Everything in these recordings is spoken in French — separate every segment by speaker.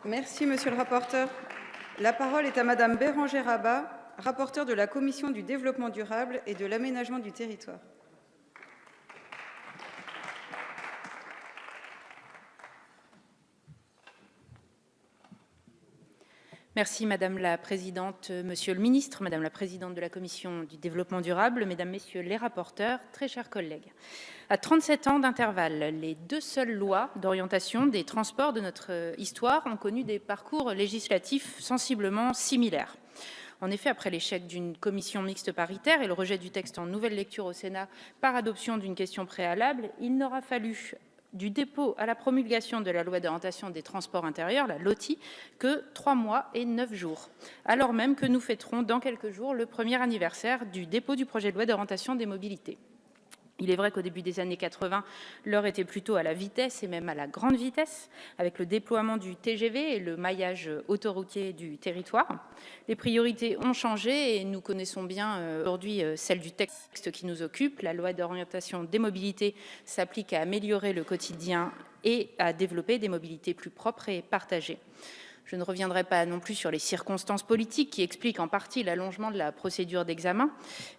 Speaker 1: Merci, monsieur le rapporteur. La parole est à madame Bérangère Abba, rapporteure de la Commission du développement durable et de l'aménagement du territoire.
Speaker 2: Merci Madame la Présidente, Monsieur le Ministre, Madame la Présidente de la Commission du développement durable, Mesdames, Messieurs les rapporteurs, très chers collègues. À 37 ans d'intervalle, les deux seules lois d'orientation des transports de notre histoire ont connu des parcours législatifs sensiblement similaires. En effet, après l'échec d'une commission mixte paritaire et le rejet du texte en nouvelle lecture au Sénat par adoption d'une question préalable, il n'aura fallu du dépôt à la promulgation de la loi d'orientation des transports intérieurs, la LOTI, que 3 mois et 9 jours, alors même que nous fêterons dans quelques jours le premier anniversaire du dépôt du projet de loi d'orientation des mobilités. Il est vrai qu'au début des années 80, l'heure était plutôt à la vitesse et même à la grande vitesse, avec le déploiement du TGV et le maillage autoroutier du territoire. Les priorités ont changé et nous connaissons bien aujourd'hui celle du texte qui nous occupe. La loi d'orientation des mobilités s'applique à améliorer le quotidien et à développer des mobilités plus propres et partagées. Je ne reviendrai pas non plus sur les circonstances politiques qui expliquent en partie l'allongement de la procédure d'examen,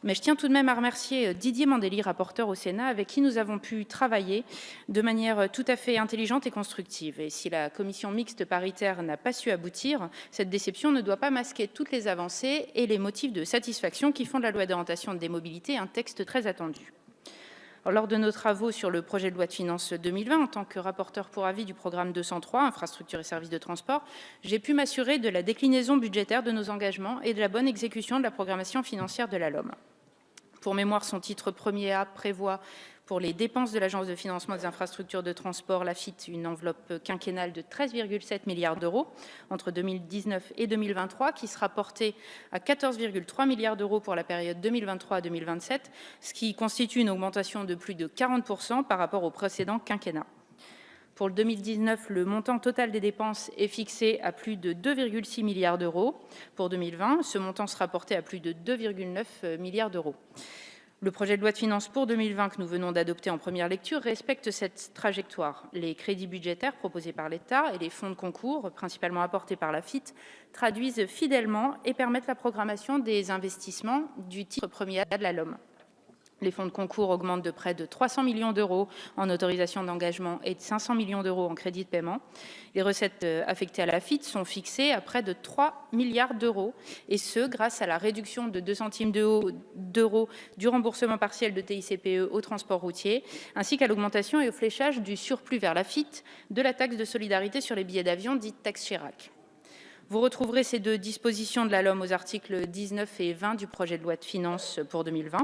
Speaker 2: mais je tiens tout de même à remercier Didier Mandelli, rapporteur au Sénat, avec qui nous avons pu travailler de manière tout à fait intelligente et constructive. Et si la commission mixte paritaire n'a pas su aboutir, cette déception ne doit pas masquer toutes les avancées et les motifs de satisfaction qui font de la loi d'orientation des mobilités un texte très attendu. Lors de nos travaux sur le projet de loi de finances 2020, en tant que rapporteur pour avis du programme 203, infrastructures et services de transport, j'ai pu m'assurer de la déclinaison budgétaire de nos engagements et de la bonne exécution de la programmation financière de la LOM. Pour mémoire, son titre 1er A prévoit pour les dépenses de l'Agence de financement des infrastructures de transport, l'AFIT, une enveloppe quinquennale de 13,7 milliards d'euros entre 2019 et 2023, qui sera portée à 14,3 milliards d'euros pour la période 2023-2027, ce qui constitue une augmentation de plus de 40% par rapport au précédent quinquennat. Pour le 2019, le montant total des dépenses est fixé à plus de 2,6 milliards d'euros. Pour 2020, ce montant sera porté à plus de 2,9 milliards d'euros. Le projet de loi de finances pour 2020 que nous venons d'adopter en première lecture respecte cette trajectoire. Les crédits budgétaires proposés par l'État et les fonds de concours, principalement apportés par l'AFIT, traduisent fidèlement et permettent la programmation des investissements du titre 1er A de la LOM. Les fonds de concours augmentent de près de 300 millions d'euros en autorisation d'engagement et de 500 millions d'euros en crédit de paiement. Les recettes affectées à l'AFIT sont fixées à près de 3 milliards d'euros, et ce, grâce à la réduction de 2 centimes d'euros du remboursement partiel de TICPE au transport routier, ainsi qu'à l'augmentation et au fléchage du surplus vers l'AFIT de la taxe de solidarité sur les billets d'avion, dite taxe Chirac. Vous retrouverez ces deux dispositions de la LOM aux articles 19 et 20 du projet de loi de finances pour 2020.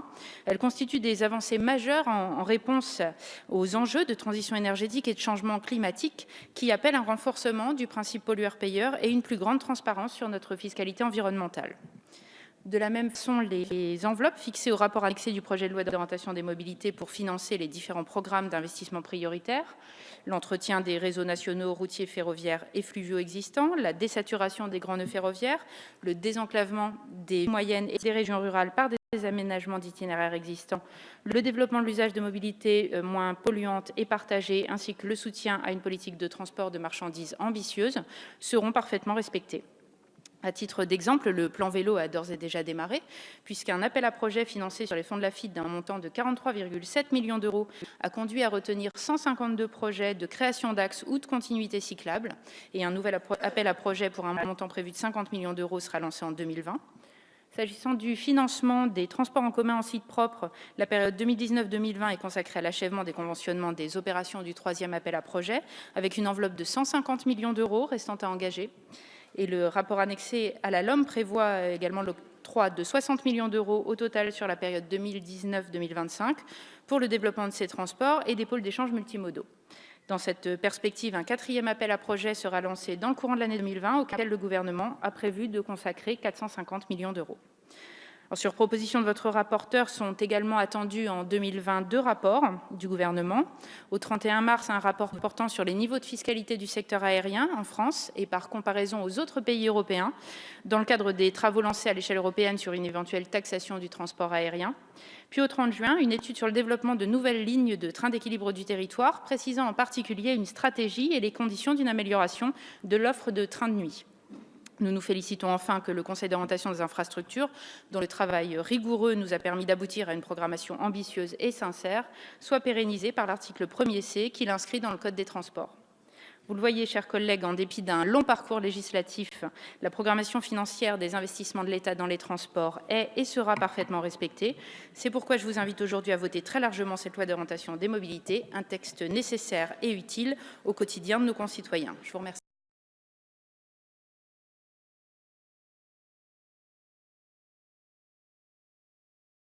Speaker 2: Elles constituent des avancées majeures en réponse aux enjeux de transition énergétique et de changement climatique qui appellent un renforcement du principe pollueur-payeur et une plus grande transparence sur notre fiscalité environnementale. De la même façon, les enveloppes fixées au rapport annexé du projet de loi d'orientation des mobilités pour financer les différents programmes d'investissement prioritaires, l'entretien des réseaux nationaux routiers, ferroviaires et fluviaux existants, la désaturation des grands nœuds ferroviaires, le désenclavement des moyennes et des régions rurales par des aménagements d'itinéraires existants, le développement de l'usage de mobilités moins polluantes et partagées, ainsi que le soutien à une politique de transport de marchandises ambitieuse, seront parfaitement respectés. À titre d'exemple, le plan vélo a d'ores et déjà démarré, puisqu'un appel à projet financé sur les fonds de l'AFIT d'un montant de 43,7 millions d'euros a conduit à retenir 152 projets de création d'axes ou de continuité cyclable, et un nouvel appel à projet pour un montant prévu de 50 millions d'euros sera lancé en 2020. S'agissant du financement des transports en commun en site propre, la période 2019-2020 est consacrée à l'achèvement des conventionnements des opérations du troisième appel à projet, avec une enveloppe de 150 millions d'euros restant à engager. Et le rapport annexé à la LOM prévoit également l'octroi de 60 millions d'euros au total sur la période 2019-2025 pour le développement de ces transports et des pôles d'échange multimodaux. Dans cette perspective, un quatrième appel à projet sera lancé dans le courant de l'année 2020, auquel le gouvernement a prévu de consacrer 450 millions d'euros. Alors, sur proposition de votre rapporteur, sont également attendus en 2020 2 rapports du gouvernement. Au 31 mars, un rapport portant sur les niveaux de fiscalité du secteur aérien en France et par comparaison aux autres pays européens, dans le cadre des travaux lancés à l'échelle européenne sur une éventuelle taxation du transport aérien. Puis au 30 juin, une étude sur le développement de nouvelles lignes de train d'équilibre du territoire, précisant en particulier une stratégie et les conditions d'une amélioration de l'offre de trains de nuit. Nous nous félicitons enfin que le Conseil d'orientation des infrastructures, dont le travail rigoureux nous a permis d'aboutir à une programmation ambitieuse et sincère, soit pérennisé par l'article 1er C qui l'inscrit dans le Code des transports. Vous le voyez, chers collègues, en dépit d'un long parcours législatif, la programmation financière des investissements de l'État dans les transports est et sera parfaitement respectée. C'est pourquoi je vous invite aujourd'hui à voter très largement cette loi d'orientation des mobilités, un texte nécessaire et utile au quotidien de nos concitoyens. Je vous remercie.